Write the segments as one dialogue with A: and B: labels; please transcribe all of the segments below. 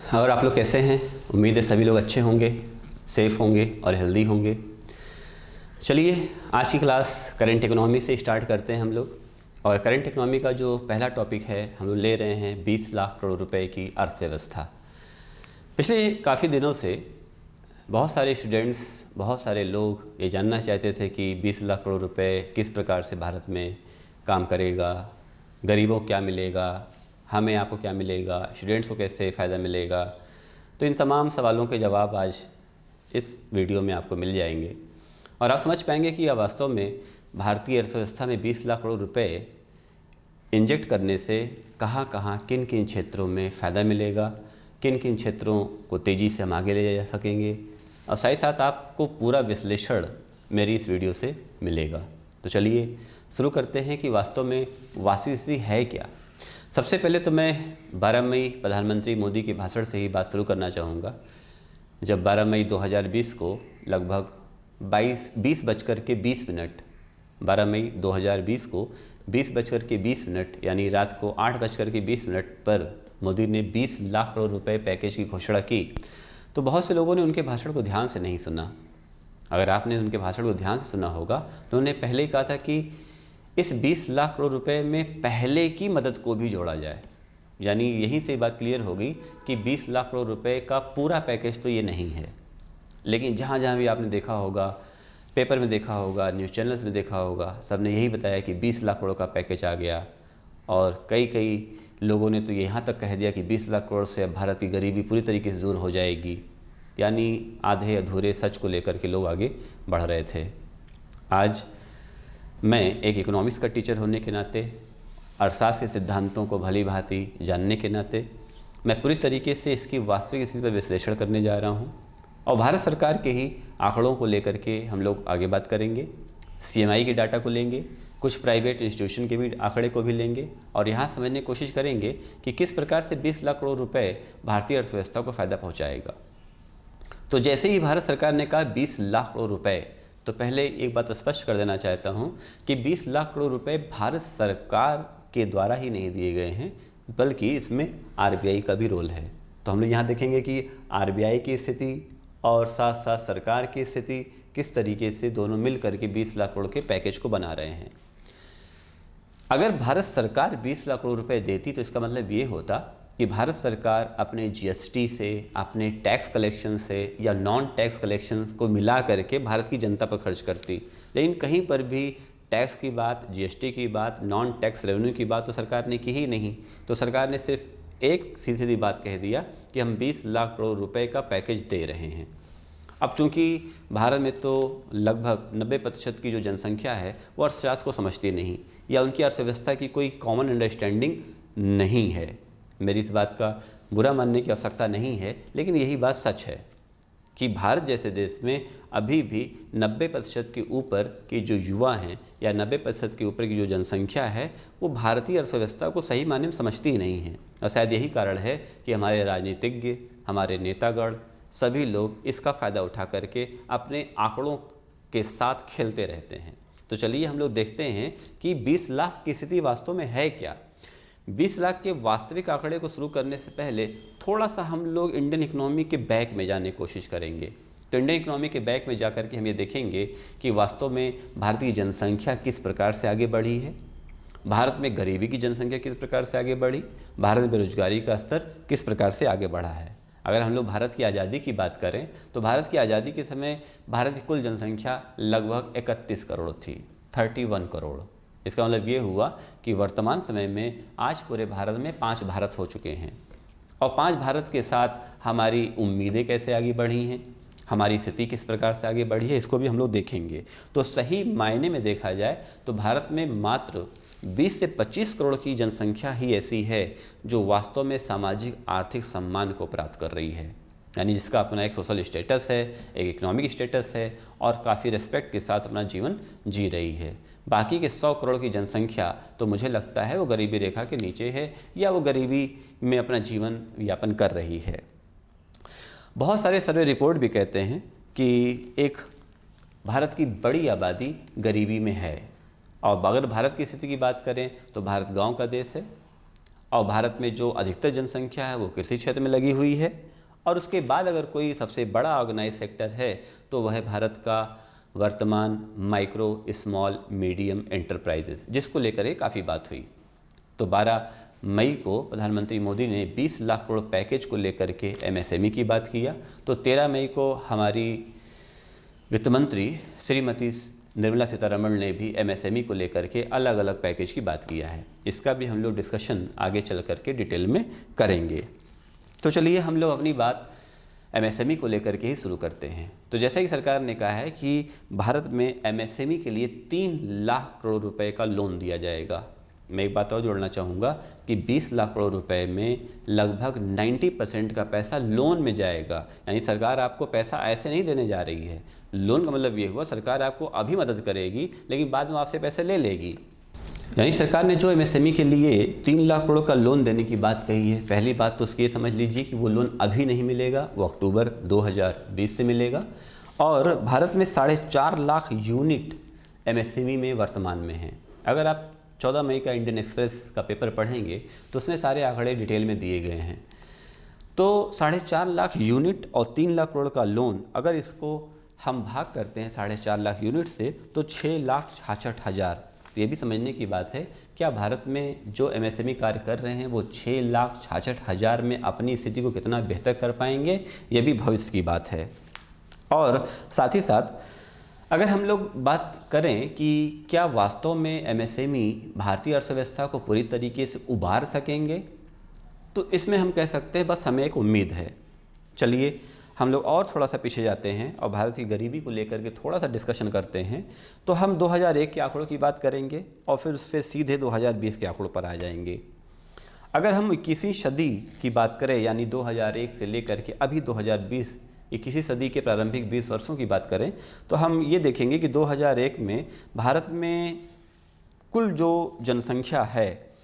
A: और आप लोग कैसे हैं? उम्मीद है सभी लोग अच्छे होंगे, सेफ़ होंगे और हेल्दी होंगे। चलिए आज की क्लास करंट इकोनॉमी से स्टार्ट करते हैं हम लोग। और करंट इकोनॉमी का जो पहला टॉपिक है हम लोग ले रहे हैं 20 लाख करोड़ रुपए की अर्थव्यवस्था। पिछले काफ़ी दिनों से बहुत सारे स्टूडेंट्स, बहुत सारे लोग ये जानना चाहते थे कि 20 लाख करोड़ रुपए किस प्रकार से भारत में काम करेगा, गरीबों को क्या मिलेगा, हमें आपको क्या मिलेगा, स्टूडेंट्स को कैसे फ़ायदा मिलेगा। तो इन तमाम सवालों के जवाब आज इस वीडियो में आपको मिल जाएंगे और आप समझ पाएंगे कि यह वास्तव में भारतीय अर्थव्यवस्था में 20 लाख करोड़ रुपए इंजेक्ट करने से कहाँ कहाँ किन किन क्षेत्रों में फ़ायदा मिलेगा, किन किन क्षेत्रों को तेज़ी से हम आगे ले जा सकेंगे और साथ ही साथ आपको पूरा विश्लेषण मेरी इस वीडियो से मिलेगा। तो चलिए शुरू करते हैं कि वास्तव में वास्तविक स्थिति है क्या। सबसे पहले तो मैं 12 मई प्रधानमंत्री मोदी के भाषण से ही बात शुरू करना चाहूँगा। जब 12 मई 2020 को लगभग 12 मई 2020 को 20:20 यानी रात को 8:20 पर मोदी ने 20 लाख करोड़ रुपए पैकेज की घोषणा की, तो बहुत से लोगों ने उनके भाषण को ध्यान से नहीं सुना। अगर आपने उनके भाषण को ध्यान से सुना होगा तो उन्होंने पहले ही कहा था कि इस 20 लाख करोड़ रुपए में पहले की मदद को भी जोड़ा जाए। यानी यहीं से बात क्लियर होगी कि 20 लाख करोड़ रुपए का पूरा पैकेज तो ये नहीं है। लेकिन जहाँ जहाँ भी आपने देखा होगा, पेपर में देखा होगा, न्यूज़ चैनल्स में देखा होगा, सब ने यही बताया कि 20 लाख करोड़ का पैकेज आ गया। और कई लोगों ने तो यहाँ तक कह दिया कि 20 लाख करोड़ से अब भारत की गरीबी पूरी तरीके से दूर हो जाएगी। यानी आधे अधूरे सच को लेकर के लोग आगे बढ़ रहे थे। आज मैं एक इकोनॉमिक्स का टीचर होने के नाते, अर्थशास्त्र के सिद्धांतों को भली भांति जानने के नाते मैं पूरी तरीके से इसकी वास्तविक स्थिति पर विश्लेषण करने जा रहा हूँ और भारत सरकार के ही आंकड़ों को लेकर के हम लोग आगे बात करेंगे। CMI के डाटा को लेंगे, कुछ प्राइवेट इंस्टीट्यूशन के भी आंकड़े को भी लेंगे और यहाँ समझने की कोशिश करेंगे कि किस प्रकार से 20 लाख करोड़ रुपए भारतीय अर्थव्यवस्था को फ़ायदा पहुँचाएगा। तो जैसे ही भारत सरकार ने कहा 20 लाख करोड़ रुपए, तो पहले एक बात स्पष्ट कर देना चाहता हूं कि 20 लाख करोड़ रुपए भारत सरकार के द्वारा ही नहीं दिए गए हैं, बल्कि इसमें RBI का भी रोल है। तो हम लोग यहाँ देखेंगे कि RBI की स्थिति और साथ साथ सरकार की स्थिति किस तरीके से दोनों मिल करके 20 लाख करोड़ के पैकेज को बना रहे हैं। अगर भारत सरकार 20 लाख करोड़ रुपए देती तो इसका मतलब ये होता कि भारत सरकार अपने GST से, अपने टैक्स कलेक्शन से या नॉन टैक्स कलेक्शन को मिला करके भारत की जनता पर खर्च करती। लेकिन कहीं पर भी टैक्स की बात, GST की बात, नॉन टैक्स रेवेन्यू की बात तो सरकार ने की ही नहीं। तो सरकार ने सिर्फ एक सीधी बात कह दिया कि हम 20 लाख करोड़ रुपए का पैकेज दे रहे हैं। अब चूंकि भारत में तो लगभग 90% की जो जनसंख्या है वो अर्थशास्त्र को समझती नहीं या उनकी अर्थव्यवस्था की कोई कॉमन अंडरस्टैंडिंग नहीं है। मेरी इस बात का बुरा मानने की आवश्यकता नहीं है, लेकिन यही बात सच है कि भारत जैसे देश में अभी भी 90% के ऊपर के जो युवा हैं या 90% के ऊपर की जो जनसंख्या है वो भारतीय अर्थव्यवस्था को सही मायने में समझती ही नहीं है। और शायद यही कारण है कि हमारे राजनीतिज्ञ, हमारे नेतागण, सभी लोग इसका फ़ायदा उठा करके अपने आंकड़ों के साथ खेलते रहते हैं। तो चलिए हम लोग देखते हैं कि 20 लाख की स्थिति वास्तव में है क्या। 20 लाख के वास्तविक आंकड़े को शुरू करने से पहले थोड़ा सा हम लोग इंडियन इकोनॉमी के बैक में जाने की कोशिश करेंगे। तो इंडियन इकोनॉमी के बैक में जाकर के हम ये देखेंगे कि वास्तव में भारत की जनसंख्या किस प्रकार से आगे बढ़ी है, भारत में गरीबी की जनसंख्या किस प्रकार से आगे बढ़ी, भारत में बेरोजगारी का स्तर किस प्रकार से आगे बढ़ा है। अगर हम लोग भारत की आज़ादी की बात करें तो भारत की आज़ादी के समय भारत की कुल जनसंख्या लगभग 31 करोड़ थी, 31 करोड़। इसका मतलब ये हुआ कि वर्तमान समय में आज पूरे भारत में 5 भारत हो चुके हैं और 5 भारत के साथ हमारी उम्मीदें कैसे आगे बढ़ी हैं, हमारी स्थिति किस प्रकार से आगे बढ़ी है, इसको भी हम लोग देखेंगे। तो सही मायने में देखा जाए तो भारत में मात्र 20 से 25 करोड़ की जनसंख्या ही ऐसी है जो वास्तव में सामाजिक आर्थिक सम्मान को प्राप्त कर रही है, यानी जिसका अपना एक सोशल स्टेटस है, एक इकोनॉमिक स्टेटस है और काफ़ी रिस्पेक्ट के साथ अपना जीवन जी रही है। बाकी के 100 करोड़ की जनसंख्या तो मुझे लगता है वो गरीबी रेखा के नीचे है या वो गरीबी में अपना जीवन यापन कर रही है। बहुत सारे सर्वे रिपोर्ट भी कहते हैं कि एक भारत की बड़ी आबादी गरीबी में है और अगर भारत की स्थिति की बात करें तो भारत गांव का देश है और भारत में जो अधिकतर जनसंख्या है वो कृषि क्षेत्र में लगी हुई है। और उसके बाद अगर कोई सबसे बड़ा ऑर्गेनाइज सेक्टर है तो वह है भारत का वर्तमान माइक्रो स्मॉल मीडियम एंटरप्राइजेस, जिसको लेकर के काफ़ी बात हुई। तो 12 मई को प्रधानमंत्री मोदी ने 20 लाख करोड़ पैकेज को लेकर के एमएसएमई की बात किया। तो 13 मई को हमारी वित्त मंत्री श्रीमती निर्मला सीतारमण ने भी एमएसएमई को लेकर के अलग अलग पैकेज की बात किया है। इसका भी हम लोग डिस्कशन आगे चल करके डिटेल में करेंगे। तो चलिए हम लोग अपनी बात एमएसएमई को लेकर के ही शुरू करते हैं। तो जैसा कि सरकार ने कहा है कि भारत में एमएसएमई के लिए 3 लाख करोड़ रुपए का लोन दिया जाएगा। मैं एक बात और जोड़ना चाहूँगा कि 20 लाख करोड़ रुपए में लगभग 90% का पैसा लोन में जाएगा। यानी सरकार आपको पैसा ऐसे नहीं देने जा रही है। लोन का मतलब ये हुआ सरकार आपको अभी मदद करेगी लेकिन बाद में आपसे पैसे ले लेगी। यानी सरकार ने जो एमएसएमई के लिए 3 लाख करोड़ का लोन देने की बात कही है, पहली बात तो उसकी ये समझ लीजिए कि वो लोन अभी नहीं मिलेगा, वो अक्टूबर 2020 से मिलेगा। और भारत में 4.5 लाख यूनिट एमएसएमई में वर्तमान में हैं। अगर आप 14 मई का इंडियन एक्सप्रेस का पेपर पढ़ेंगे तो उसमें सारे आंकड़े डिटेल में दिए गए हैं। तो 4.5 लाख यूनिट और 3 लाख करोड़ का लोन, अगर इसको हम भाग करते हैं 4.5 लाख यूनिट से तो 6,66,000। तो ये भी समझने की बात है, क्या भारत में जो एमएसएमई कार्य कर रहे हैं वो 6,66,000 में अपनी स्थिति को कितना बेहतर कर पाएंगे, ये भी भविष्य की बात है। और साथ ही साथ अगर हम लोग बात करें कि क्या वास्तव में एमएसएमई भारतीय अर्थव्यवस्था को पूरी तरीके से उबार सकेंगे, तो इसमें हम कह सकते हैं बस हमें एक उम्मीद है। चलिए हम लोग और थोड़ा सा पीछे जाते हैं और भारत की गरीबी को लेकर के थोड़ा सा डिस्कशन करते हैं। तो हम 2001 के आंकड़ों की बात करेंगे और फिर उससे सीधे 2020 के आंकड़ों पर आ जाएंगे। अगर हम 21वीं सदी की बात करें, यानी 2001 से लेकर के अभी 2020, 21वीं सदी के प्रारंभिक 20 वर्षों की बात करें, तो हम ये देखेंगे कि 2001 में भारत में कुल जो जनसंख्या है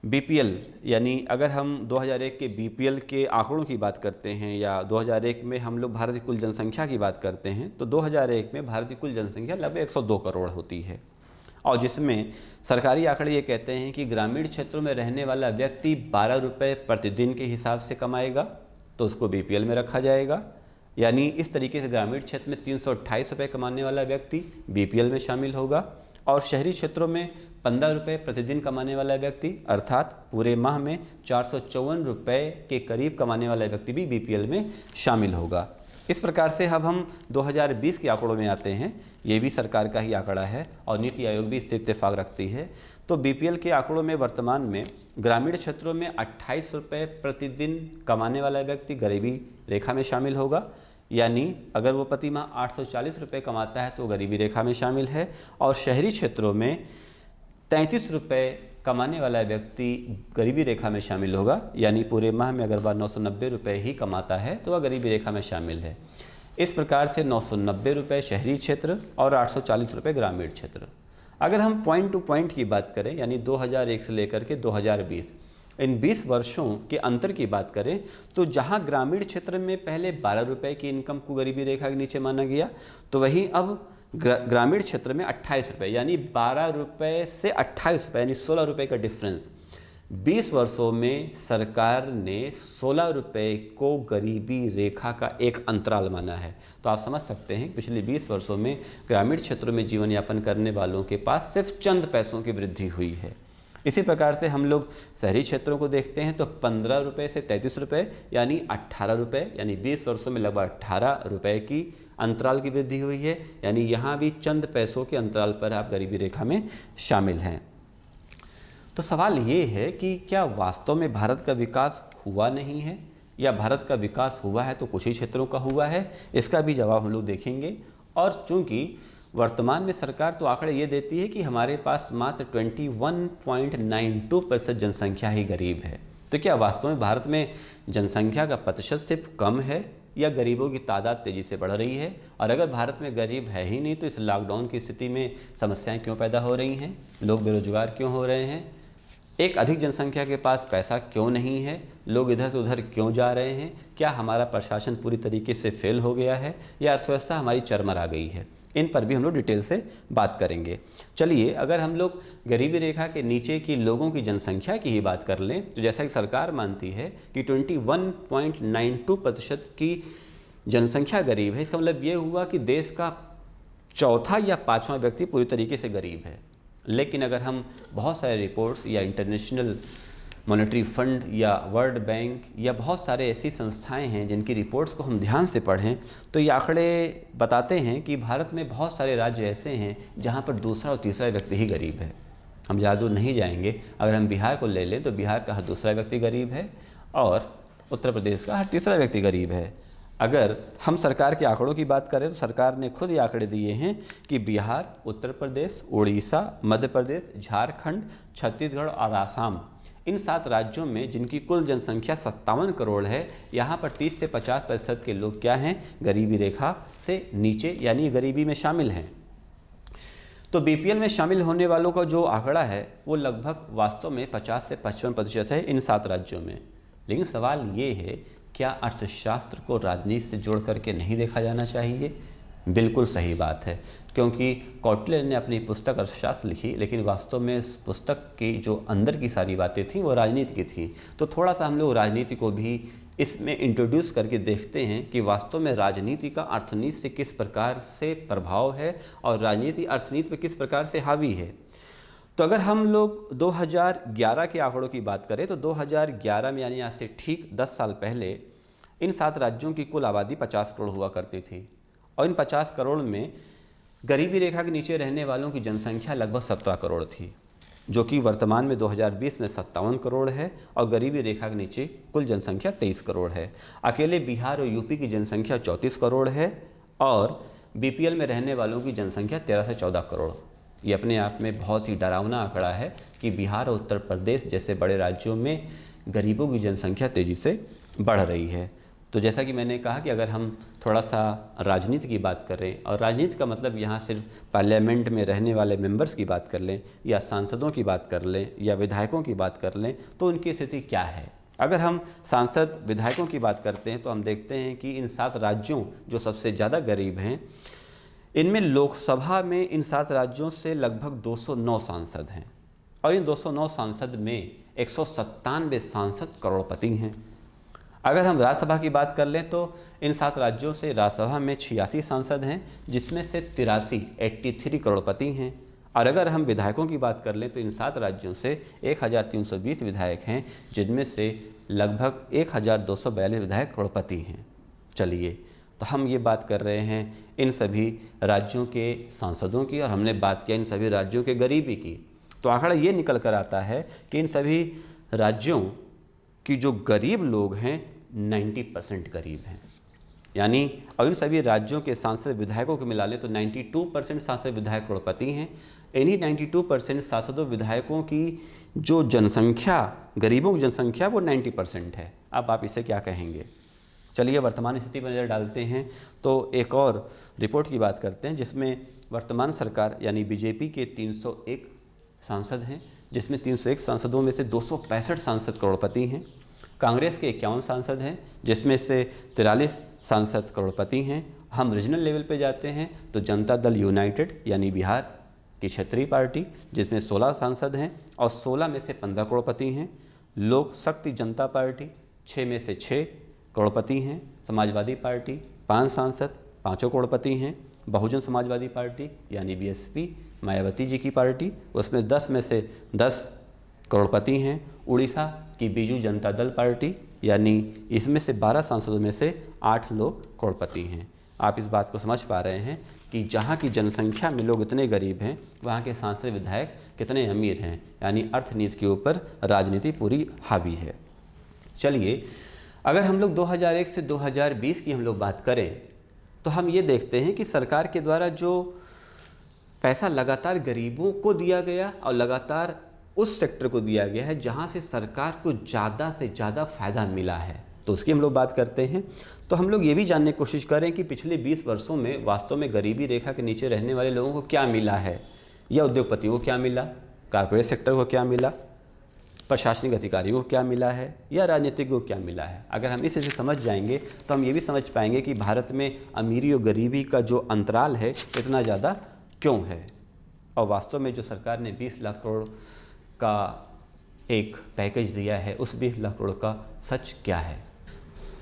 A: बीपीएल, यानी अगर हम 2001 के बीपीएल के आंकड़ों की बात करते हैं या 2001 में हम लोग भारत की कुल जनसंख्या की बात करते हैं, तो 2001 में भारत की कुल जनसंख्या लगभग 102 करोड़ होती है। और जिसमें सरकारी आंकड़े ये कहते हैं कि ग्रामीण क्षेत्रों में रहने वाला व्यक्ति 12 रुपये प्रतिदिन के हिसाब से कमाएगा तो उसको बीपीएल में रखा जाएगा। यानी इस तरीके से ग्रामीण क्षेत्र में 328 रुपये कमाने वाला व्यक्ति बीपीएल में शामिल होगा और शहरी क्षेत्रों में 15 रुपये प्रतिदिन कमाने वाला व्यक्ति, अर्थात पूरे माह में 454 रुपये के करीब कमाने वाला व्यक्ति भी बीपीएल में शामिल होगा। इस प्रकार से अब हम 2020 के आंकड़ों में आते हैं। ये भी सरकार का ही आंकड़ा है और नीति आयोग भी इससे इत्तेफाक रखती है। तो बीपीएल के आंकड़ों में वर्तमान में ग्रामीण क्षेत्रों में 28 रुपये प्रतिदिन कमाने वाला व्यक्ति गरीबी रेखा में शामिल होगा। यानी अगर वो प्रति माह 840 रुपये कमाता है तो गरीबी रेखा में शामिल है। और शहरी क्षेत्रों में 33 रुपये कमाने वाला व्यक्ति गरीबी रेखा में शामिल होगा। यानी पूरे माह में अगर वह 990 रुपये ही कमाता है तो वह गरीबी रेखा में शामिल है। इस प्रकार से 990 रुपये शहरी क्षेत्र और 840 रुपये ग्रामीण क्षेत्र। अगर हम पॉइंट टू पॉइंट की बात करें, यानी 2001 से लेकर के 2020, इन 20 वर्षों के अंतर की बात करें, तो जहां ग्रामीण क्षेत्र में पहले 12 रुपये की इनकम को गरीबी रेखा के नीचे माना गया, तो वहीं अब ग्रामीण क्षेत्र में 28 रुपये, यानी 12 रुपये से 28 रुपये, यानी 16 रुपये का डिफरेंस 20 वर्षों में सरकार ने 16 रुपये को गरीबी रेखा का एक अंतराल माना है। तो आप समझ सकते हैं पिछले 20 वर्षों में ग्रामीण क्षेत्रों में जीवन यापन करने वालों के पास सिर्फ चंद पैसों की वृद्धि हुई है। इसी प्रकार से हम लोग शहरी क्षेत्रों को देखते हैं तो 15 रुपये से 33 रुपये, यानी 18 रुपये, यानी 20 वर्षों में लगभग 18 रुपये की अंतराल की वृद्धि हुई है। यानी यहाँ भी चंद पैसों के अंतराल पर आप गरीबी रेखा में शामिल हैं। तो सवाल ये है कि क्या वास्तव में भारत का विकास हुआ नहीं है, या भारत का विकास हुआ है तो कुछ ही क्षेत्रों का हुआ है? इसका भी जवाब हम लोग देखेंगे। और चूँकि वर्तमान में सरकार तो आंकड़े ये देती है कि हमारे पास मात्र 21.92% जनसंख्या ही गरीब है, तो क्या वास्तव में भारत में जनसंख्या का प्रतिशत सिर्फ कम है या गरीबों की तादाद तेज़ी से बढ़ रही है? और अगर भारत में गरीब है ही नहीं तो इस लॉकडाउन की स्थिति में समस्याएं क्यों पैदा हो रही हैं? लोग बेरोजगार क्यों हो रहे हैं? एक अधिक जनसंख्या के पास पैसा क्यों नहीं है? लोग इधर से उधर क्यों जा रहे हैं? क्या हमारा प्रशासन पूरी तरीके से फेल हो गया है या अर्थव्यवस्था हमारी चरमरा गई है? इन पर भी हम लोग डिटेल से बात करेंगे। चलिए, अगर हम लोग गरीबी रेखा के नीचे की लोगों की जनसंख्या की ही बात कर लें तो जैसा कि सरकार मानती है कि 21.92% की जनसंख्या गरीब है। इसका मतलब ये हुआ कि देश का चौथा या पांचवा व्यक्ति पूरी तरीके से गरीब है। लेकिन अगर हम बहुत सारे रिपोर्ट्स या इंटरनेशनल मॉनेटरी फंड या वर्ल्ड बैंक या बहुत सारे ऐसी संस्थाएं हैं जिनकी रिपोर्ट्स को हम ध्यान से पढ़ें तो ये आंकड़े बताते हैं कि भारत में बहुत सारे राज्य ऐसे हैं जहां पर दूसरा और तीसरा व्यक्ति ही गरीब है। हम ज़्यादा दूर नहीं जाएंगे, अगर हम बिहार को ले लें तो बिहार का हर दूसरा व्यक्ति गरीब है और उत्तर प्रदेश का हर तीसरा व्यक्ति गरीब है। अगर हम सरकार के आंकड़ों की बात करें तो सरकार ने खुद ये आंकड़े दिए हैं कि बिहार, उत्तर प्रदेश, उड़ीसा, मध्य प्रदेश, झारखंड, छत्तीसगढ़ और आसाम, इन 7 राज्यों में जिनकी कुल जनसंख्या 57 करोड़ है, यहाँ पर 30 से 50% के लोग क्या हैं, गरीबी रेखा से नीचे यानी गरीबी में शामिल हैं। तो बीपीएल में शामिल होने वालों का जो आंकड़ा है वो लगभग वास्तव में 50 से 55% है इन 7 राज्यों में। लेकिन सवाल ये है, क्या अर्थशास्त्र को राजनीति से जोड़ करके नहीं देखा जाना चाहिए? बिल्कुल सही बात है, क्योंकि कौटिल्य ने अपनी पुस्तक अर्थशास्त्र लिखी, लेकिन वास्तव में इस पुस्तक की जो अंदर की सारी बातें थीं वो राजनीति की थीं। तो थोड़ा सा हम लोग राजनीति को भी इसमें इंट्रोड्यूस करके देखते हैं कि वास्तव में राजनीति का अर्थनीति से किस प्रकार से प्रभाव है और राजनीति अर्थनीति पर किस प्रकार से हावी है। तो अगर हम लोग 2011 के आंकड़ों की बात करें तो 2011 में यानी आज से ठीक 10 साल पहले इन 7 राज्यों की कुल आबादी 50 करोड़ हुआ करती थी और इन 50 करोड़ में गरीबी रेखा के नीचे रहने वालों की जनसंख्या लगभग 17 करोड़ थी, जो कि वर्तमान में 2020 में 57 करोड़ है और गरीबी रेखा के नीचे कुल जनसंख्या 23 करोड़ है। अकेले बिहार और यूपी की जनसंख्या 34 करोड़ है और बीपीएल में रहने वालों की जनसंख्या 13 से 14 करोड़। ये अपने आप में बहुत ही डरावना आंकड़ा है कि बिहार और उत्तर प्रदेश जैसे बड़े राज्यों में गरीबों की जनसंख्या तेज़ी से बढ़ रही है। तो जैसा कि मैंने कहा कि अगर हम थोड़ा सा राजनीति की बात करें, और राजनीति का मतलब यहाँ सिर्फ पार्लियामेंट में रहने वाले मेंबर्स की बात कर लें या सांसदों की बात कर लें या विधायकों की बात कर लें, तो उनकी स्थिति क्या है। अगर हम सांसद विधायकों की बात करते हैं तो हम देखते हैं कि इन 7 राज्यों जो सबसे ज़्यादा गरीब हैं, इनमें लोकसभा में इन 7 राज्यों से लगभग 209 सांसद हैं और इन 209 सांसद में 197 सांसद करोड़पति हैं। अगर हम राज्यसभा की बात कर लें तो इन 7 राज्यों से राज्यसभा में 86 सांसद हैं, जिसमें से 83 करोड़पति हैं। और अगर हम विधायकों की बात कर लें तो इन 7 राज्यों से 1320 विधायक हैं, जिनमें से लगभग 1242 विधायक करोड़पति हैं। चलिए, तो हम ये बात कर रहे हैं इन सभी राज्यों के सांसदों की और हमने बात किया इन सभी राज्यों के गरीबी की। तो आंकड़ा ये निकल कर आता है कि इन सभी राज्यों की जो गरीब लोग हैं 90% गरीब हैं। यानी और इन सभी राज्यों के सांसद विधायकों को मिला लें तो 92% सांसद विधायक करोड़पति हैं। इन्हीं 92% सांसदों विधायकों की जो जनसंख्या, गरीबों की जनसंख्या, वो 90% है। अब आप इसे क्या कहेंगे? चलिए वर्तमान स्थिति पर नज़र डालते हैं तो एक और रिपोर्ट की बात करते हैं, जिसमें वर्तमान सरकार यानी बीजेपी के 301 सांसद हैं, जिसमें 301 सांसदों में से 265 सांसद करोड़पति हैं। कांग्रेस के 51 सांसद हैं, जिसमें से 43 सांसद करोड़पति हैं। हम रीजनल लेवल पे जाते हैं तो जनता दल यूनाइटेड यानी बिहार की क्षेत्रीय पार्टी, जिसमें 16 सांसद हैं और 16 में से 15 करोड़पति हैं। लोक शक्ति जनता पार्टी 6 में से 6 करोड़पति हैं। समाजवादी पार्टी 5 सांसद, 5 करोड़पति हैं। बहुजन समाजवादी पार्टी यानी बीएसपी, मायावती जी की पार्टी, उसमें 10 में से 10 करोड़पति हैं। उड़ीसा की बीजू जनता दल पार्टी यानी इसमें से 12 सांसदों में से 8 लोग करोड़पति हैं। आप इस बात को समझ पा रहे हैं कि जहाँ की जनसंख्या में लोग इतने गरीब हैं, वहाँ के सांसद विधायक कितने अमीर हैं। यानी अर्थनीति के ऊपर राजनीति पूरी हावी है। चलिए, अगर हम लोग 2001 से 2020 की हम लोग बात करें तो हम ये देखते हैं कि सरकार के द्वारा जो पैसा लगातार गरीबों को दिया गया और लगातार उस सेक्टर को दिया गया है जहां से सरकार को ज़्यादा से ज़्यादा फ़ायदा मिला है, तो उसकी हम लोग बात करते हैं। तो हम लोग ये भी जानने की कोशिश करें कि पिछले 20 वर्षों में वास्तव में गरीबी रेखा के नीचे रहने वाले लोगों को क्या मिला है, या उद्योगपतियों को क्या मिला, कारपोरेट सेक्टर को क्या मिला। प्रशासनिक अधिकारियों को क्या मिला है या राजनीतिज्ञों को क्या मिला है। अगर हम इसे समझ जाएंगे तो हम ये भी समझ पाएंगे कि भारत में अमीरी और गरीबी का जो अंतराल है इतना ज़्यादा क्यों है, और वास्तव में जो सरकार ने 20 लाख करोड़ का एक पैकेज दिया है उस 20 लाख करोड़ का सच क्या है।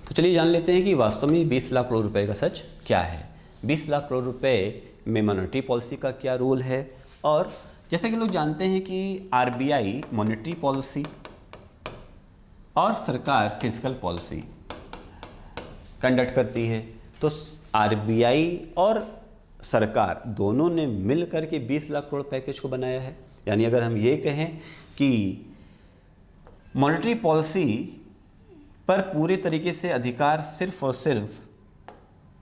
A: तो चलिए जान लेते हैं कि वास्तव में 20 लाख करोड़ रुपए का सच क्या है। 20 लाख करोड़ रुपए में मॉनेटरी पॉलिसी का क्या रोल है, और जैसे कि लोग जानते हैं कि आरबीआई मॉनेटरी पॉलिसी और सरकार फिजिकल पॉलिसी कंडक्ट करती है। तो आरबीआई और सरकार दोनों ने मिलकर के 20 लाख करोड़ पैकेज को बनाया है। यानी अगर हम ये कहें कि मॉनेटरी पॉलिसी पर पूरे तरीके से अधिकार सिर्फ और सिर्फ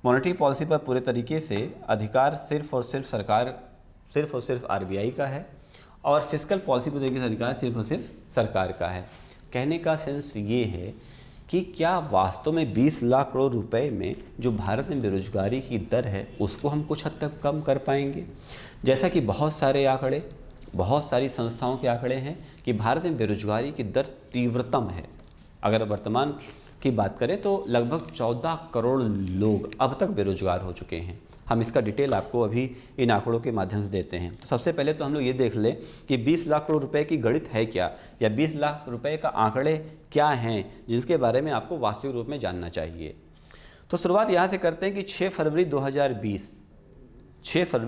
A: मॉनेटरी पॉलिसी पर पूरे तरीके से अधिकार सिर्फ और सिर्फ आरबीआई का है, और फिस्कल पॉलिसी पर तरीके से अधिकार सिर्फ और सिर्फ सरकार का है। कहने का सेंस ये है कि क्या वास्तव में 20 लाख करोड़ रुपए में जो भारत में बेरोजगारी की दर है उसको हम कुछ हद तक कम कर पाएंगे। जैसा कि बहुत सारी संस्थाओं के आंकड़े हैं कि भारत में बेरोजगारी की दर तीव्रतम है। अगर वर्तमान की बात करें तो लगभग 14 करोड़ लोग अब तक बेरोजगार हो चुके हैं। हम इसका डिटेल आपको अभी इन आंकड़ों के माध्यम से देते हैं। तो सबसे पहले तो हम लोग ये देख लें कि 20 लाख करोड़ रुपए की गणित है क्या, या 20 लाख रुपए का आंकड़े क्या हैं जिनके बारे में आपको वास्तविक रूप में जानना चाहिए। तो शुरुआत यहाँ से करते हैं कि 6 फरवरी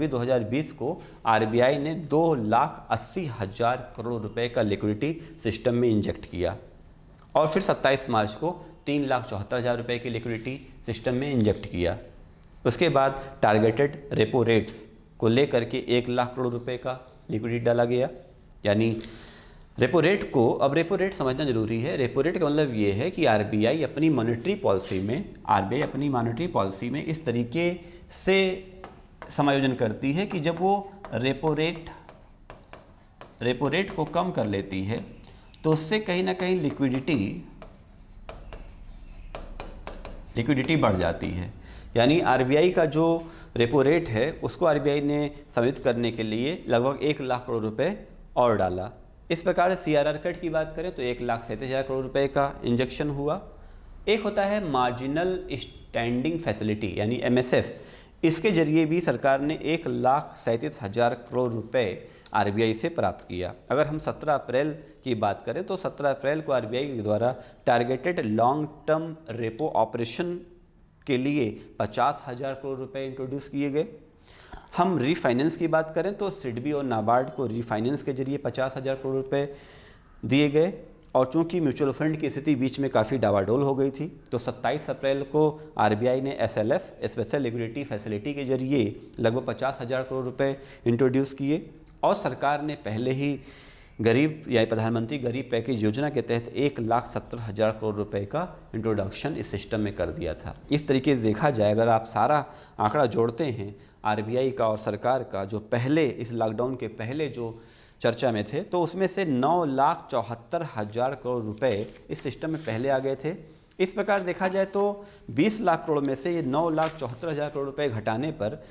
A: 2020 को आरबीआई ने 2,80,000 करोड़ रुपए का लिक्विडिटी सिस्टम में इंजेक्ट किया, और फिर 27 मार्च को 3,74,000 रुपये की लिक्विडिटी सिस्टम में इंजेक्ट किया। उसके बाद टारगेटेड रेपो रेट्स को लेकर के 1 लाख करोड़ रुपए का लिक्विडिटी डाला गया। यानी रेपो रेट रेट समझना जरूरी है। रेपो रेट का मतलब ये है कि आरबीआई अपनी मॉनेटरी पॉलिसी में इस तरीके से समायोजन करती है कि जब वो रेपो रेट को कम कर लेती है तो उससे कहीं ना कहीं लिक्विडिटी बढ़ जाती है। यानी आरबीआई का जो रेपो रेट है उसको आरबीआई ने समायोजित करने के लिए लगभग 1 लाख करोड़ रुपए और डाला। इस प्रकार सीआरआर कट की बात करें तो 1,37,000 करोड़ रुपए का इंजेक्शन हुआ। एक होता है मार्जिनल स्टैंडिंग फैसिलिटी यानी एमएसएफ, इसके जरिए भी सरकार ने 1,37,000 करोड़ रुपए आरबीआई से प्राप्त किया। अगर हम 17 अप्रैल की बात करें तो 17 अप्रैल को आरबीआई के द्वारा targeted long term repo operation के लिए 50,000 करोड़ रुपए इंट्रोड्यूस किए गए। हम रीफाइनेंस की बात करें तो सिडबी और नाबार्ड को रीफाइनेंस के जरिए 50,000 करोड़ रुपए दिए गए, और चूंकि म्यूचुअल फंड की स्थिति बीच में काफ़ी डावाडोल हो गई थी तो 27 अप्रैल को आरबीआई ने एसएलएफ स्पेशल लिक्विडिटी फैसिलिटी के जरिए लगभग 50,000 करोड़ रुपए इंट्रोड्यूस किए, और सरकार ने पहले ही गरीब या प्रधानमंत्री गरीब पैकेज योजना के तहत 1,70,000 करोड़ रुपए का इंट्रोडक्शन इस सिस्टम में कर दिया था। इस तरीके से देखा जाए, अगर आप सारा आंकड़ा जोड़ते हैं आरबीआई का और सरकार का, जो पहले इस लॉकडाउन के पहले जो चर्चा में थे, तो उसमें से 9,74,000 करोड़ रुपए इस सिस्टम में पहले आ गए थे। इस प्रकार देखा जाए तो 20 लाख करोड़ में से ये 9,74,000 करोड़ रुपए घटाने पर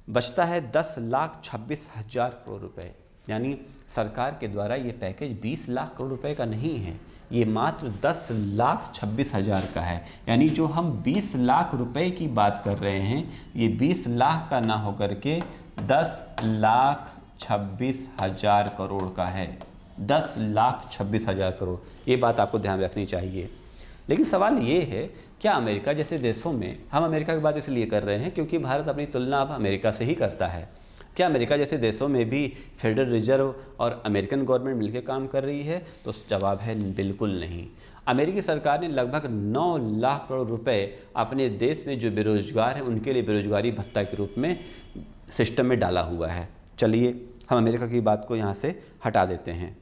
A: बचता है 10,26,000 करोड़ रुपए। यानी सरकार के द्वारा ये पैकेज 20 लाख करोड़ रुपए का नहीं है, ये मात्र 10,26,000 का है। यानी जो हम 20 लाख रुपए की बात कर रहे हैं ये 20 लाख का ना होकर के 10,26,000 करोड़ का है। 10,26,000 करोड़, ये बात आपको ध्यान रखनी चाहिए। लेकिन सवाल ये है, क्या अमेरिका जैसे देशों में, हम अमेरिका की बात इसलिए कर रहे हैं क्योंकि भारत अपनी तुलना अब अमेरिका से ही करता है, क्या अमेरिका जैसे देशों में भी फेडरल रिजर्व और अमेरिकन गवर्नमेंट मिलकर काम कर रही है? तो जवाब है बिल्कुल नहीं। अमेरिकी सरकार ने लगभग 9 लाख करोड़ रुपए अपने देश में जो बेरोजगार हैं उनके लिए बेरोजगारी भत्ता के रूप में सिस्टम में डाला हुआ है। चलिए हम अमेरिका की बात को यहाँ से हटा देते हैं।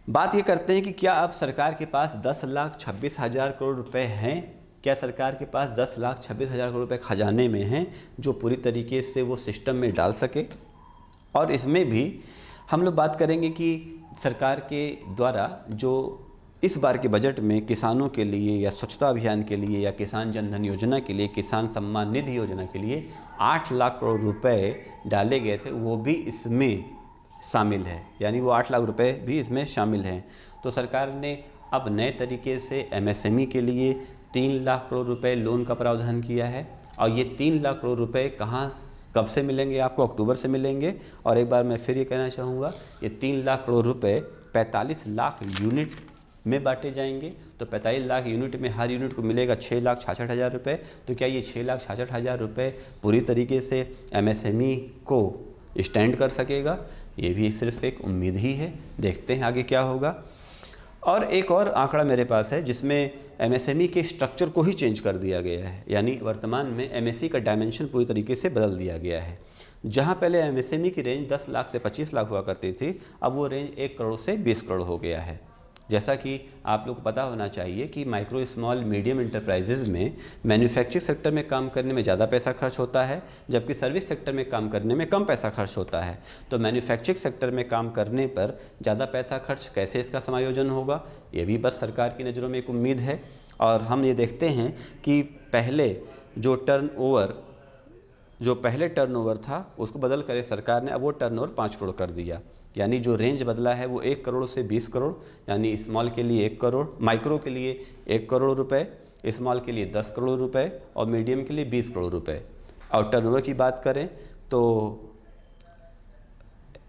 A: बात ये करते हैं कि क्या अब सरकार के पास 10,26,000 करोड़ रुपए हैं? क्या सरकार के पास 10,26,000 करोड़ रुपए खजाने में हैं जो पूरी तरीके से वो सिस्टम में डाल सके? और इसमें भी हम लोग बात करेंगे कि सरकार के द्वारा जो इस बार के बजट में किसानों के लिए या स्वच्छता अभियान के लिए या किसान जनधन योजना के लिए, किसान सम्मान निधि योजना के लिए 8 लाख करोड़ रुपए डाले गए थे, वो भी इसमें शामिल है, यानी वो 8 लाख रुपए भी इसमें शामिल हैं। तो सरकार ने अब नए तरीके से एमएसएमई के लिए 3 लाख करोड़ रुपए लोन का प्रावधान किया है। और ये 3 लाख करोड़ रुपए कहाँ कब से मिलेंगे आपको? अक्टूबर से मिलेंगे। और एक बार मैं फिर ये कहना चाहूँगा, ये 3 लाख करोड़ रुपए 45 लाख यूनिट में बांटे जाएंगे। तो 45 लाख यूनिट में हर यूनिट को मिलेगा 6,66,000 रुपये। तो क्या ये 6,66,000 रुपये पूरी तरीके से एमएसएमई को स्टैंड कर सकेगा? ये भी सिर्फ एक उम्मीद ही है, देखते हैं आगे क्या होगा। और एक और आंकड़ा मेरे पास है जिसमें एमएसएमई के स्ट्रक्चर को ही चेंज कर दिया गया है, यानी वर्तमान में एमएसई का डायमेंशन पूरी तरीके से बदल दिया गया है। जहां पहले एमएसएमई की रेंज 10 लाख से 25 लाख हुआ करती थी, अब वो रेंज 1 करोड़ से 20 करोड़ हो गया है। जैसा कि आप लोग को पता होना चाहिए कि माइक्रो स्मॉल मीडियम इंटरप्राइजेज़ में मैन्युफैक्चरिंग सेक्टर में काम करने में ज़्यादा पैसा खर्च होता है, जबकि सर्विस सेक्टर में काम करने में कम पैसा खर्च होता है। तो मैन्युफैक्चरिंग सेक्टर में काम करने पर ज़्यादा पैसा खर्च कैसे इसका समायोजन होगा, ये भी बस सरकार की नज़रों में एक उम्मीद है। और हम ये देखते हैं कि पहले जो टर्नओवर था उसको बदल कर सरकार ने अब वो टर्नओवर 5 करोड़ कर दिया, यानी जो रेंज बदला है वो 1 करोड़ से 20 करोड़, यानी स्मॉल के लिए 1 करोड़, माइक्रो के लिए 1 करोड़ रुपए, स्मॉल के लिए 10 करोड़ रुपए और मीडियम के लिए 20 करोड़ रुपए। और टर्नओवर की बात करें तो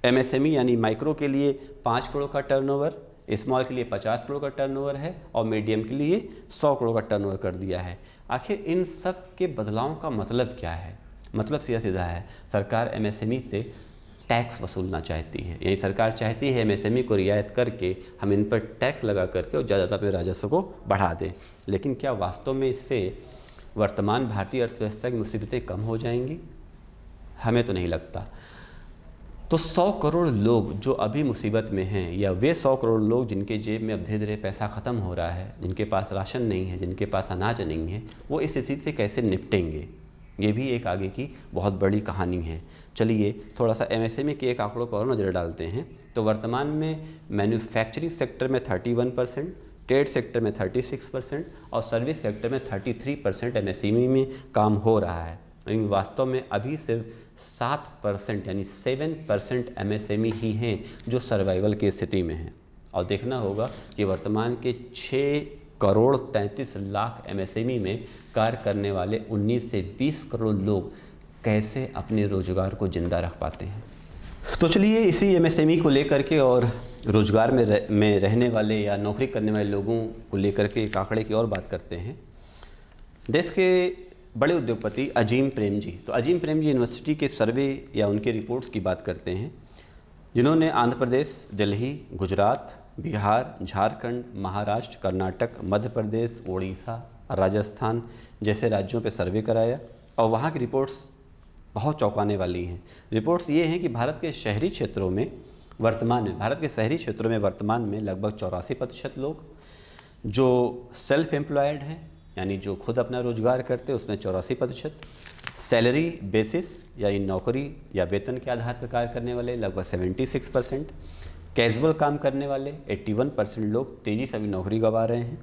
A: एमएसएमई यानी माइक्रो के लिए 5 करोड़ का टर्नओवर, स्मॉल के लिए 50 करोड़ का टर्नओवर है और मीडियम के लिए 100 करोड़ का टर्नओवर कर दिया है। आखिर इन सब के बदलाव का मतलब क्या है? मतलब सीधा है, सरकार एमएसएमई से टैक्स वसूलना चाहती है। यही सरकार चाहती है एमएसएमई को रियायत करके हम इन पर टैक्स लगा करके और ज़्यादा अपने राजस्व को बढ़ा दें। लेकिन क्या वास्तव में इससे वर्तमान भारतीय अर्थव्यवस्था की मुसीबतें कम हो जाएंगी? हमें तो नहीं लगता। तो 100 करोड़ लोग जो अभी मुसीबत में हैं, या वे 100 करोड़ लोग जिनके जेब में अब धीरे धीरे पैसा ख़त्म हो रहा है, जिनके पास राशन नहीं है, जिनके पास अनाज नहीं है, वो इस स्थिति से कैसे निपटेंगे? ये भी एक आगे की बहुत बड़ी कहानी है। चलिए थोड़ा सा एमएसएमई के एक आंकड़ों पर नज़र डालते हैं। तो वर्तमान में मैन्युफैक्चरिंग सेक्टर में 31%, ट्रेड सेक्टर में 36% और सर्विस सेक्टर में 33% एमएसएमई में काम हो रहा है। लेकिन वास्तव में अभी सिर्फ 7% यानी 7% एमएसएमई ही हैं जो सर्वाइवल की स्थिति में हैं। और देखना होगा कि वर्तमान के 6 करोड़ 33 लाख एमएसएमई में कार्य करने वाले 19 से 20 करोड़ लोग कैसे अपने रोजगार को जिंदा रख पाते हैं। तो चलिए इसी एमएसएमई को लेकर के और रोजगार में रहने वाले या नौकरी करने वाले लोगों को लेकर के एक आंकड़े की और बात करते हैं। देश के बड़े उद्योगपति अजीम प्रेम जी, तो अजीम प्रेम जी यूनिवर्सिटी के सर्वे या उनके रिपोर्ट्स की बात करते हैं, जिन्होंने आंध्र प्रदेश, दिल्ली, गुजरात, बिहार, झारखंड, महाराष्ट्र, कर्नाटक, मध्य प्रदेश, उड़ीसा, राजस्थान जैसे राज्यों पे सर्वे कराया। और वहाँ की रिपोर्ट्स बहुत चौंकाने वाली हैं। रिपोर्ट्स ये हैं कि भारत के शहरी क्षेत्रों में वर्तमान में लगभग 84% लोग जो सेल्फ एम्प्लॉयड हैं, यानी जो खुद अपना रोजगार करते हैं, उसमें 84%, सैलरी बेसिस यानी नौकरी या वेतन के आधार पर कार्य करने वाले लगभग 76%, कैजुअल काम करने वाले 81% लोग तेज़ी से अभी नौकरी गंवा रहे हैं।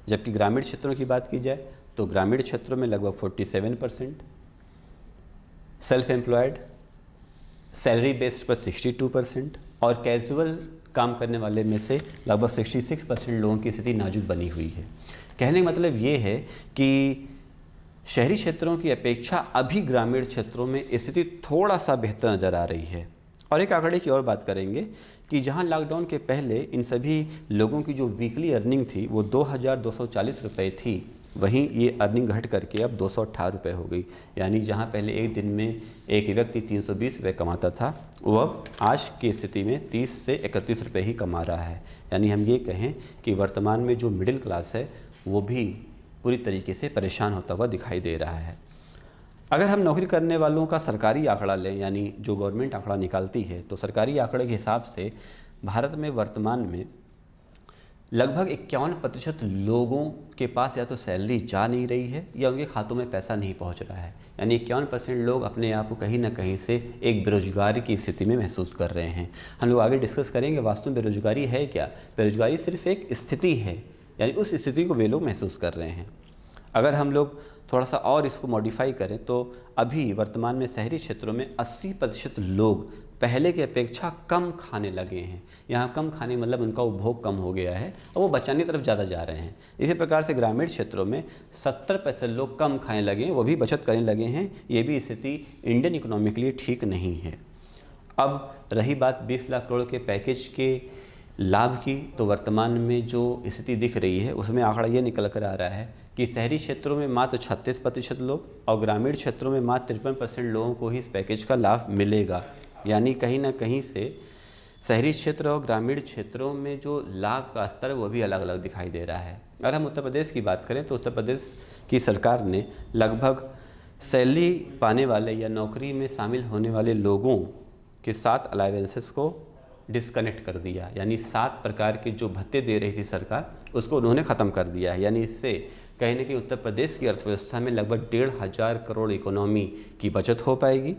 A: जबकि ग्रामीण क्षेत्रों की बात की जाए तो ग्रामीण क्षेत्रों में लगभग 47%, सेल्फ एम्प्लॉयड, सैलरी बेस्ड पर 62% और कैजुअल काम करने वाले में से लगभग 66% लोगों की स्थिति नाजुक बनी हुई है। कहने का मतलब ये है कि शहरी क्षेत्रों की अपेक्षा अभी ग्रामीण क्षेत्रों में स्थिति थोड़ा सा बेहतर नज़र आ रही है। और एक आंकड़े की और बात करेंगे कि जहां लॉकडाउन के पहले इन सभी लोगों की जो वीकली अर्निंग थी वो 2,240 रुपये थी, वहीं ये अर्निंग घट करके अब 218 रुपये हो गई। यानी जहां पहले एक दिन में एक व्यक्ति 320 रुपये कमाता था, वो अब आज की स्थिति में 30 से 31 रुपये ही कमा रहा है। यानी हम ये कहें कि वर्तमान में जो मिडिल क्लास है वो भी पूरी तरीके से परेशान होता हुआ दिखाई दे रहा है। अगर हम नौकरी करने वालों का सरकारी आंकड़ा लें, यानी जो गवर्नमेंट आंकड़ा निकालती है, तो सरकारी आंकड़े के हिसाब से भारत में वर्तमान में लगभग 51% लोगों के पास या तो सैलरी जा नहीं रही है या उनके खातों में पैसा नहीं पहुंच रहा है। यानी 51% लोग अपने आप को कहीं ना कहीं से एक बेरोजगारी की स्थिति में महसूस कर रहे हैं। हम लोग आगे डिस्कस करेंगे वास्तव में बेरोजगारी है क्या। बेरोजगारी सिर्फ एक स्थिति है, यानी उस स्थिति को वे लोग महसूस कर रहे हैं। अगर हम लोग थोड़ा सा और इसको मॉडिफाई करें तो अभी वर्तमान में शहरी क्षेत्रों में 80% लोग पहले की अपेक्षा कम खाने लगे हैं। यहाँ कम खाने मतलब उनका उपभोग कम हो गया है और वो बचाने की तरफ ज़्यादा जा रहे हैं। इसी प्रकार से ग्रामीण क्षेत्रों में 70% लोग कम खाने लगे हैं, वो भी बचत करने लगे हैं। ये भी स्थिति इंडियन इकोनॉमी के लिए ठीक नहीं है। अब रही बात 20 लाख करोड़ के पैकेज के लाभ की, तो वर्तमान में जो स्थिति दिख रही है उसमें आंकड़ा ये निकल कर आ रहा है कि शहरी क्षेत्रों में मात्र 36% लोग और ग्रामीण क्षेत्रों में मात्र 53% लोगों को ही इस पैकेज का लाभ मिलेगा। यानी कहीं ना कहीं से शहरी क्षेत्र और ग्रामीण क्षेत्रों में जो लाभ का स्तर है वो भी अलग अलग दिखाई दे रहा है। अगर हम उत्तर प्रदेश की बात करें तो उत्तर प्रदेश की सरकार ने लगभग सैलरी पाने वाले या नौकरी में शामिल होने वाले लोगों के 7 अलाइवेंसेस को डिस्कनेक्ट कर दिया। यानी 7 प्रकार के जो भत्ते दे रही थी सरकार, उसको उन्होंने ख़त्म कर दिया है। यानी इससे कहीं ना कहीं उत्तर प्रदेश की अर्थव्यवस्था में लगभग 1,500 करोड़ इकोनॉमी की बचत हो पाएगी।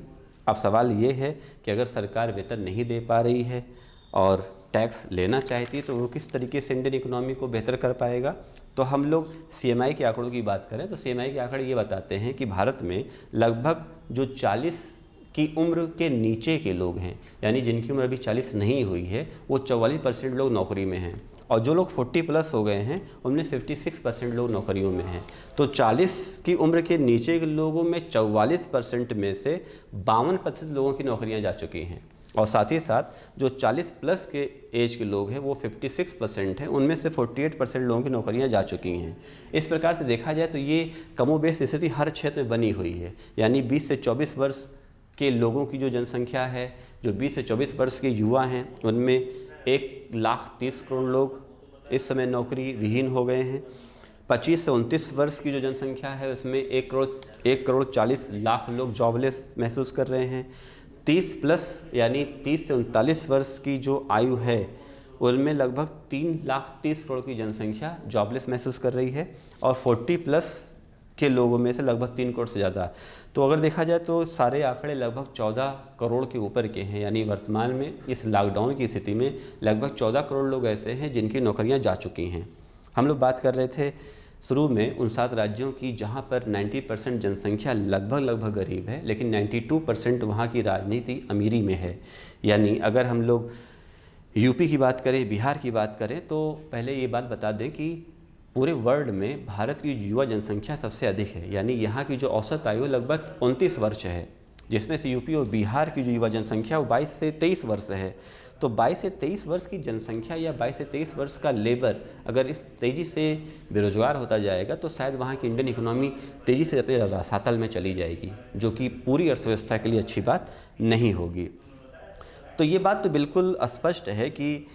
A: अब सवाल ये है कि अगर सरकार वेतन नहीं दे पा रही है और टैक्स लेना चाहती है तो वो किस तरीके से इंडियन इकोनॉमी को बेहतर कर पाएगा। तो हम लोग CMI के आंकड़ों की बात करें तो CMI के आंकड़े ये बताते हैं कि भारत में लगभग जो 40 की उम्र के नीचे के लोग हैं, यानी जिनकी उम्र अभी 40 नहीं हुई है, वो 44% लोग नौकरी में हैं और जो लोग 40 प्लस हो गए हैं उनमें 56% लोग नौकरियों में हैं। तो 40 की उम्र के नीचे के लोगों में 44% में से 52% लोगों की नौकरियां जा चुकी हैं और साथ ही साथ जो 40 प्लस के एज के लोग हैं वो 56% हैं, उनमें से 48% लोगों की नौकरियां जा चुकी हैं। इस प्रकार से देखा जाए तो ये कमोबेश स्थिति हर क्षेत्र में बनी हुई है। यानी 20 से 24 वर्ष के लोगों की जो जनसंख्या है, जो 20 से 24 वर्ष के युवा हैं, उनमें 1,30,00,000 करोड़ लोग इस समय नौकरी विहीन हो गए हैं। 25 से 29 वर्ष की जो जनसंख्या है उसमें 1,40,00,000 लोग जॉबलेस महसूस कर रहे हैं। 30 प्लस यानी 30 से 39 वर्ष की जो आयु है उनमें लगभग 3,30,00,000 करोड़ की जनसंख्या जॉबलेस महसूस कर रही है और 40 प्लस के लोगों में से लगभग 3 करोड़ से ज़्यादा। तो अगर देखा जाए तो सारे आंकड़े लगभग 14 करोड़ के ऊपर के हैं। यानी वर्तमान में इस लॉकडाउन की स्थिति में लगभग 14 करोड़ लोग ऐसे हैं जिनकी नौकरियां जा चुकी हैं। हम लोग बात कर रहे थे शुरू में उन 7 राज्यों की जहां पर 90% जनसंख्या लगभग गरीब है, लेकिन 92% वहां की राजनीति अमीरी में है। यानी अगर हम लोग यूपी की बात करें, बिहार की बात करें, तो पहले ये बात बता दें कि पूरे वर्ल्ड में भारत की युवा जनसंख्या सबसे अधिक है। यानी यहाँ की जो औसत आयु लगभग 29 वर्ष है, जिसमें से यूपी और बिहार की जो युवा जनसंख्या वो 22 से 23 वर्ष है। तो 22 से 23 वर्ष की जनसंख्या या 22 से 23 वर्ष का लेबर अगर इस तेज़ी से बेरोजगार होता जाएगा तो शायद वहाँ की इंडियन इकोनॉमी तेज़ी से अपने रसातल में चली जाएगी, जो कि पूरी अर्थव्यवस्था के लिए अच्छी बात नहीं होगी। तो ये बात तो बिल्कुल स्पष्ट है कि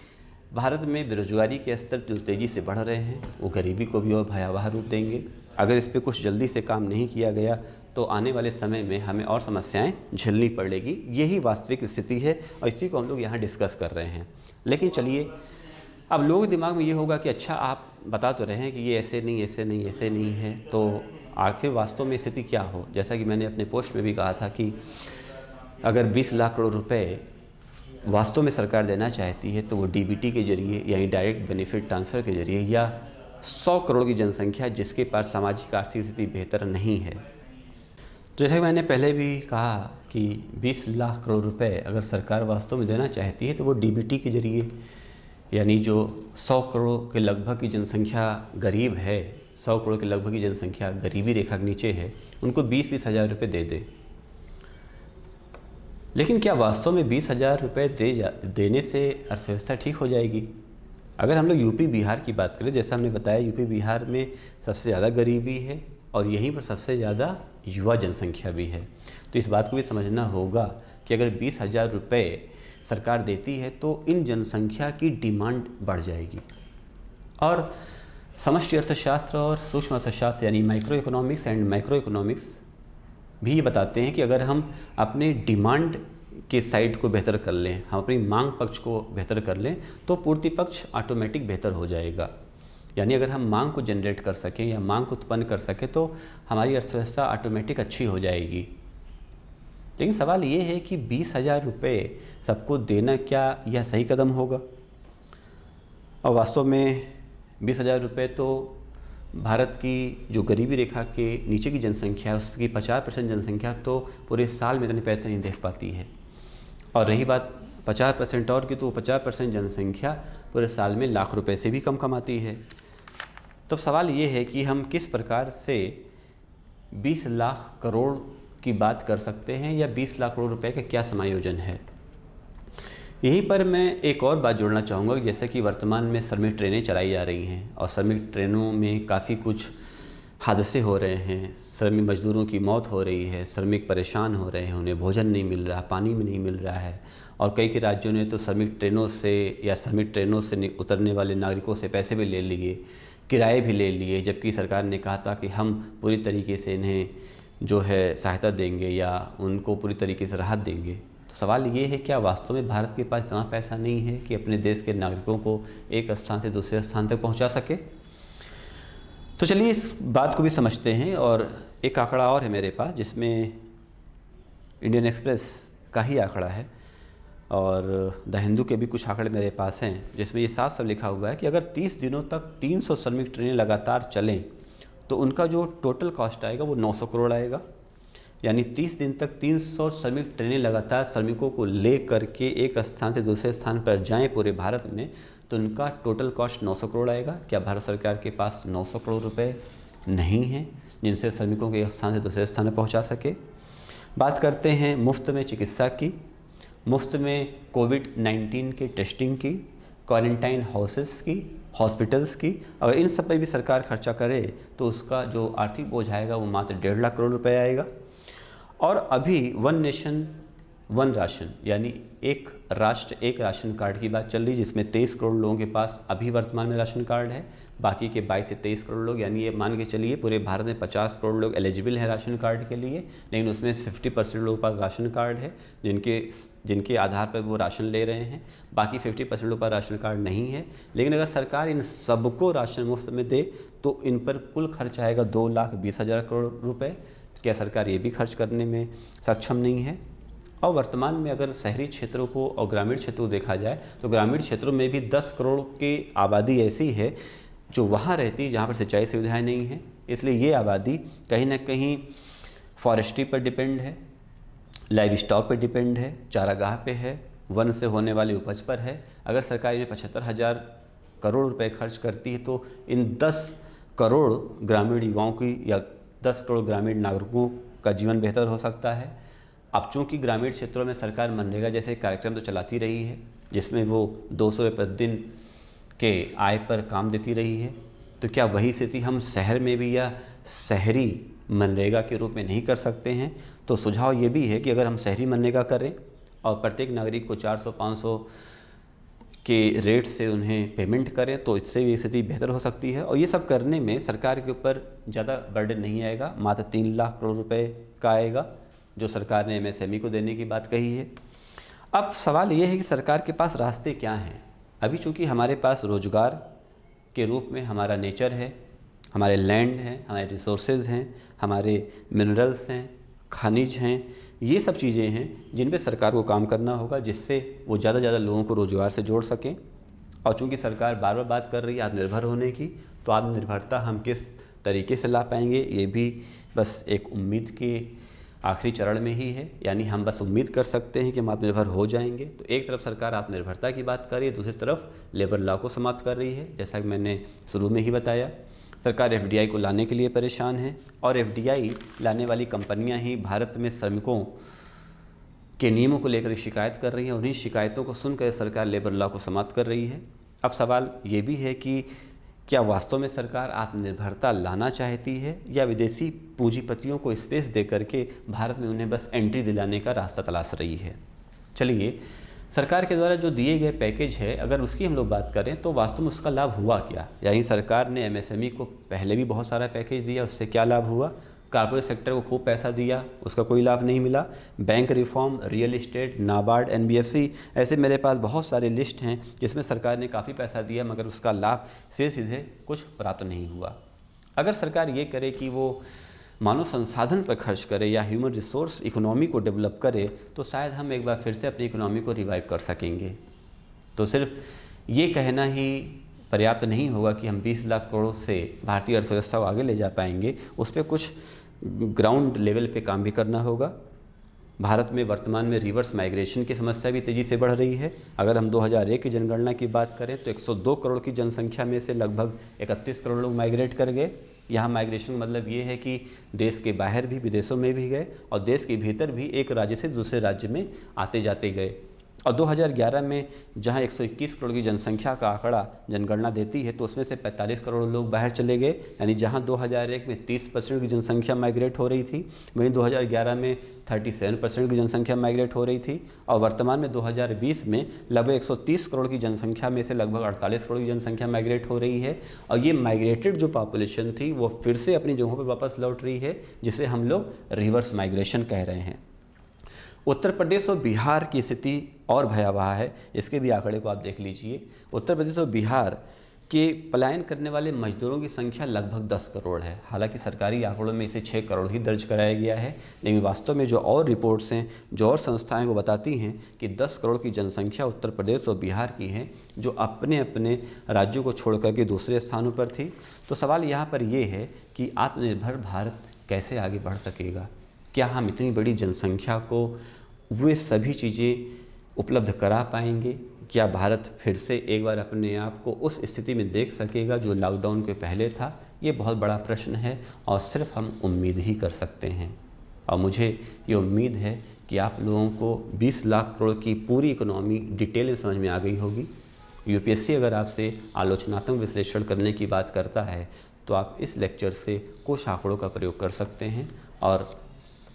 A: भारत में बेरोजगारी के स्तर जो तेज़ी से बढ़ रहे हैं वो गरीबी को भी और भयावह रूप देंगे। अगर इस पर कुछ जल्दी से काम नहीं किया गया तो आने वाले समय में हमें और समस्याएं झेलनी पड़ेगी। यही वास्तविक स्थिति है और इसी को हम लोग यहाँ डिस्कस कर रहे हैं। लेकिन चलिए, अब लोगों के दिमाग में ये होगा कि अच्छा आप बता तो रहे हैं कि ये ऐसे नहीं है, तो आखिर वास्तव में स्थिति क्या हो। जैसा कि मैंने अपने पोस्ट में भी कहा था कि अगर 20 लाख करोड़ रुपए वास्तव में सरकार देना चाहती है तो वो DBT के जरिए यानी डायरेक्ट बेनिफिट ट्रांसफ़र के जरिए या 100 करोड़ की जनसंख्या जिसके पास सामाजिक आर्थिक स्थिति बेहतर नहीं है। तो जैसा कि मैंने पहले भी कहा कि 20 लाख करोड़ रुपए अगर सरकार वास्तव में देना चाहती है तो वो DBT के जरिए यानी जो 100 करोड़ के लगभग की जनसंख्या गरीब है, 100 करोड़ के लगभग की जनसंख्या गरीबी रेखा के नीचे है, उनको 20-20 हज़ार रुपये दे दे। लेकिन क्या वास्तव में 20,000 रुपये देने से अर्थव्यवस्था ठीक हो जाएगी? अगर हम लोग यूपी बिहार की बात करें, जैसा हमने बताया यूपी बिहार में सबसे ज़्यादा गरीबी है और यहीं पर सबसे ज़्यादा युवा जनसंख्या भी है। तो इस बात को भी समझना होगा कि अगर 20,000 रुपये सरकार देती है तो इन जनसंख्या की डिमांड बढ़ जाएगी। और समष्टि अर्थशास्त्र और सूक्ष्म अर्थशास्त्र यानी micro economics and micro economics भी ये बताते हैं कि अगर हम अपने डिमांड के साइड को बेहतर कर लें, हम अपनी मांग पक्ष को बेहतर कर लें, तो पूर्ति पक्ष ऑटोमेटिक बेहतर हो जाएगा। यानी अगर हम मांग को जनरेट कर सकें या मांग को उत्पन्न कर सकें तो हमारी अर्थव्यवस्था ऑटोमेटिक अच्छी हो जाएगी। लेकिन सवाल ये है कि 20,000 रुपये सबको देना क्या यह सही कदम होगा? और वास्तव में 20,000 रुपये तो भारत की जो गरीबी रेखा के नीचे की जनसंख्या है उसकी 50% जनसंख्या तो पूरे साल में इतने पैसे नहीं दे पाती है। और रही बात 50% और की, तो 50% जनसंख्या पूरे साल में लाख रुपए से भी कम कमाती है। तो सवाल ये है कि हम किस प्रकार से 20 लाख करोड़ की बात कर सकते हैं, या 20 लाख करोड़ रुपए का क्या समायोजन है। यहीं पर मैं एक और बात जोड़ना चाहूँगा, जैसे कि वर्तमान में श्रमिक ट्रेनें चलाई जा रही हैं और श्रमिक ट्रेनों में काफ़ी कुछ हादसे हो रहे हैं, श्रमिक मजदूरों की मौत हो रही है, श्रमिक परेशान हो रहे हैं, उन्हें भोजन नहीं मिल रहा, पानी में नहीं मिल रहा है। और कई राज्यों ने तो श्रमिक ट्रेनों से उतरने वाले नागरिकों से पैसे भी ले लिए, किराए भी ले लिए, जबकि सरकार ने कहा था कि हम पूरी तरीके से इन्हें जो है सहायता देंगे या उनको पूरी तरीके से राहत देंगे। तो सवाल ये है, क्या वास्तव में भारत के पास इतना पैसा नहीं है कि अपने देश के नागरिकों को एक स्थान से दूसरे स्थान तक पहुंचा सके। तो चलिए इस बात को भी समझते हैं। और एक आंकड़ा और है मेरे पास, जिसमें इंडियन एक्सप्रेस का ही आंकड़ा है और द हिंदू के भी कुछ आंकड़े मेरे पास हैं, जिसमें ये साफ साफ लिखा हुआ है कि अगर 30 दिनों तक 300 श्रमिक ट्रेनें लगातार चलें तो उनका जो टोटल कॉस्ट आएगा वो 900 करोड़ आएगा। यानी 30 दिन तक 300 श्रमिक ट्रेनें लगातार श्रमिकों को ले करके एक स्थान से दूसरे स्थान पर जाएं पूरे भारत में, तो उनका टोटल कॉस्ट 900 करोड़ आएगा। क्या भारत सरकार के पास 900 करोड़ रुपए नहीं हैं जिनसे श्रमिकों को एक स्थान से दूसरे स्थान पर पहुंचा सके। बात करते हैं मुफ्त में चिकित्सा की, मुफ्त में कोविड-19 की टेस्टिंग की, क्वारंटाइन हाउसेस की, हॉस्पिटल्स की। अगर इन सब पे भी सरकार खर्चा करे तो उसका जो आर्थिक बोझ आएगा वो मात्र 1.5 लाख करोड़ रुपए आएगा। और अभी वन नेशन वन राशन, यानी एक राष्ट्र एक राशन कार्ड की बात चल रही, जिसमें 23 करोड़ लोगों के पास अभी वर्तमान में राशन कार्ड है। बाकी के 22 से 23 करोड़ लोग, यानी ये मान के चलिए पूरे भारत में 50 करोड़ लोग एलिजिबल हैं राशन कार्ड के लिए, लेकिन उसमें 50% लोगों के पास राशन कार्ड है जिनके आधार पर वो राशन ले रहे हैं। बाकी 50% लोगों के पास राशन कार्ड नहीं है। लेकिन अगर सरकार इन सबको राशन मुफ्त में दे तो इन पर कुल खर्च आएगा 2,20,000 करोड़ रुपये। क्या सरकार ये भी खर्च करने में सक्षम नहीं है? और वर्तमान में अगर शहरी क्षेत्रों को और ग्रामीण क्षेत्रों को देखा जाए तो ग्रामीण क्षेत्रों में भी 10 करोड़ की आबादी ऐसी है जो वहाँ रहती है जहाँ पर सिंचाई सुविधाएं नहीं हैं। इसलिए ये आबादी कहीं ना कहीं फॉरेस्ट्री पर डिपेंड है, लाइव स्टॉक पर डिपेंड है, चारागाह पे है, वन से होने वाली उपज पर है। अगर सरकार इन्हें 75,000 करोड़ रुपए खर्च करती है तो इन 10 करोड़ ग्रामीण युवाओं की या 10 करोड़ ग्रामीण नागरिकों का जीवन बेहतर हो सकता है। अब चूँकि ग्रामीण क्षेत्रों में सरकार मनरेगा जैसे कार्यक्रम तो चलाती रही है, जिसमें वो 200 रुपये प्रतिदिन के आय पर काम देती रही है, तो क्या वही स्थिति हम शहर में भी या शहरी मनरेगा के रूप में नहीं कर सकते हैं? तो सुझाव ये भी है कि अगर हम शहरी मनरेगा करें और प्रत्येक नागरिक को 400-500 के रेट से उन्हें पेमेंट करें तो इससे भी स्थिति बेहतर हो सकती है। और ये सब करने में सरकार के ऊपर ज़्यादा बर्डन नहीं आएगा, मात्र 3 लाख करोड़ रुपए का आएगा जो सरकार ने MSME को देने की बात कही है। अब सवाल ये है कि सरकार के पास रास्ते क्या हैं? अभी चूँकि हमारे पास रोजगार के रूप में हमारा नेचर है, हमारे लैंड हैं, हमारे रिसोर्सेज हैं, हमारे मिनरल्स हैं, खनिज हैं, ये सब चीज़ें हैं जिन पे सरकार को काम करना होगा, जिससे वो ज़्यादा से ज़्यादा लोगों को रोज़गार से जोड़ सकें। और चूँकि सरकार बार बार बात कर रही है आत्मनिर्भर होने की, तो आत्मनिर्भरता हम किस तरीके से ला पाएंगे ये भी बस एक उम्मीद के आखिरी चरण में ही है। यानी हम बस उम्मीद कर सकते हैं कि हम आत्मनिर्भर हो जाएंगे। तो एक तरफ सरकार आत्मनिर्भरता की बात कर रही है, दूसरी तरफ लेबर लॉ को समाप्त कर रही है। जैसा कि मैंने शुरू में ही बताया, सरकार FDI को लाने के लिए परेशान है और FDI लाने वाली कंपनियां ही भारत में श्रमिकों के नियमों को लेकर शिकायत कर रही हैं। उन्हीं शिकायतों को सुनकर सरकार लेबर लॉ को समाप्त कर रही है। अब सवाल ये भी है कि क्या वास्तव में सरकार आत्मनिर्भरता लाना चाहती है या विदेशी पूंजीपतियों को स्पेस दे करके भारत में उन्हें बस एंट्री दिलाने का रास्ता तलाश रही है? चलिए, सरकार के द्वारा जो दिए गए पैकेज है, अगर उसकी हम लोग बात करें तो वास्तव में उसका लाभ हुआ क्या? यानी सरकार ने MSME को पहले भी बहुत सारा पैकेज दिया, उससे क्या लाभ हुआ? कॉर्पोरेट सेक्टर को खूब पैसा दिया, उसका कोई लाभ नहीं मिला। Bank reform, real estate, NABARD, NBFC, ऐसे मेरे पास बहुत सारे लिस्ट हैं जिसमें सरकार ने काफ़ी पैसा दिया मगर उसका लाभ सीधे कुछ प्राप्त नहीं हुआ। अगर सरकार ये करे कि वो मानव संसाधन पर खर्च करे या ह्यूमन रिसोर्स इकोनॉमी को डेवलप करे तो शायद हम एक बार फिर से अपनी इकोनॉमी को रिवाइव कर सकेंगे। तो सिर्फ ये कहना ही पर्याप्त नहीं होगा कि हम 20 लाख करोड़ से भारतीय अर्थव्यवस्था को आगे ले जा पाएंगे। उस पर कुछ ग्राउंड लेवल पे काम भी करना होगा। भारत में वर्तमान में रिवर्स माइग्रेशन की समस्या भी तेज़ी से बढ़ रही है। अगर हम 2001 की जनगणना की बात करें तो 102 करोड़ की जनसंख्या में से लगभग 31 करोड़ लोग माइग्रेट कर गए। यहाँ माइग्रेशन मतलब ये है कि देश के बाहर भी, विदेशों में भी गए और देश के भीतर भी एक राज्य से दूसरे राज्य में आते जाते गए। और 2011 में जहां 121 करोड़ की जनसंख्या का आंकड़ा जनगणना देती है तो उसमें से 45 करोड़ लोग बाहर चले गए। यानी जहां 2001 में 30% की जनसंख्या माइग्रेट हो रही थी, वहीं 2011 में 37% की जनसंख्या माइग्रेट हो रही थी। और वर्तमान में 2020 में लगभग 130 करोड़ की जनसंख्या में से लगभग 48 करोड़ की जनसंख्या माइग्रेट हो रही है। और ये माइग्रेटेड जो पॉपुलेशन थी वो फिर से अपनी जगहों पर वापस लौट रही है, जिसे हम लोग रिवर्स माइग्रेशन कह रहे हैं। उत्तर प्रदेश और बिहार की स्थिति और भयावह है। इसके भी आंकड़े को आप देख लीजिए। उत्तर प्रदेश और बिहार के पलायन करने वाले मजदूरों की संख्या लगभग 10 करोड़ है। हालांकि सरकारी आंकड़ों में इसे 6 करोड़ ही दर्ज कराया गया है, लेकिन वास्तव में जो और रिपोर्ट्स हैं, जो और संस्थाएं वो बताती हैं कि 10 करोड़ की जनसंख्या उत्तर प्रदेश और बिहार की है, जो अपने अपने राज्यों को छोड़ करके दूसरे स्थानों पर थी। तो सवाल यहाँ पर ये है कि आत्मनिर्भर भारत कैसे आगे बढ़ सकेगा? क्या हम इतनी बड़ी जनसंख्या को वे सभी चीज़ें उपलब्ध करा पाएंगे? क्या भारत फिर से एक बार अपने आप को उस स्थिति में देख सकेगा जो लॉकडाउन के पहले था? ये बहुत बड़ा प्रश्न है और सिर्फ हम उम्मीद ही कर सकते हैं। और मुझे ये उम्मीद है कि आप लोगों को 20 लाख करोड़ की पूरी इकोनॉमी डिटेल में समझ में आ गई होगी। यूपीएससी अगर आपसे आलोचनात्मक विश्लेषण करने की बात करता है तो आप इस लेक्चर से कुछ आंकड़ों का प्रयोग कर सकते हैं और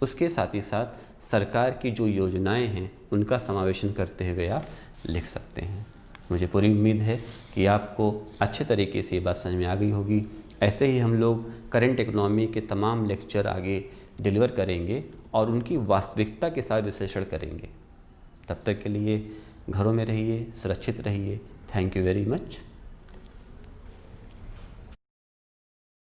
A: उसके साथ ही साथ सरकार की जो योजनाएं हैं उनका समावेशन करते हुए आप लिख सकते हैं। मुझे पूरी उम्मीद है कि आपको अच्छे तरीके से ये बात समझ में आ गई होगी। ऐसे ही हम लोग करंट इकोनॉमी के तमाम लेक्चर आगे डिलीवर करेंगे और उनकी वास्तविकता के साथ विश्लेषण करेंगे। तब तक के लिए घरों में रहिए, सुरक्षित रहिए। Thank you very much.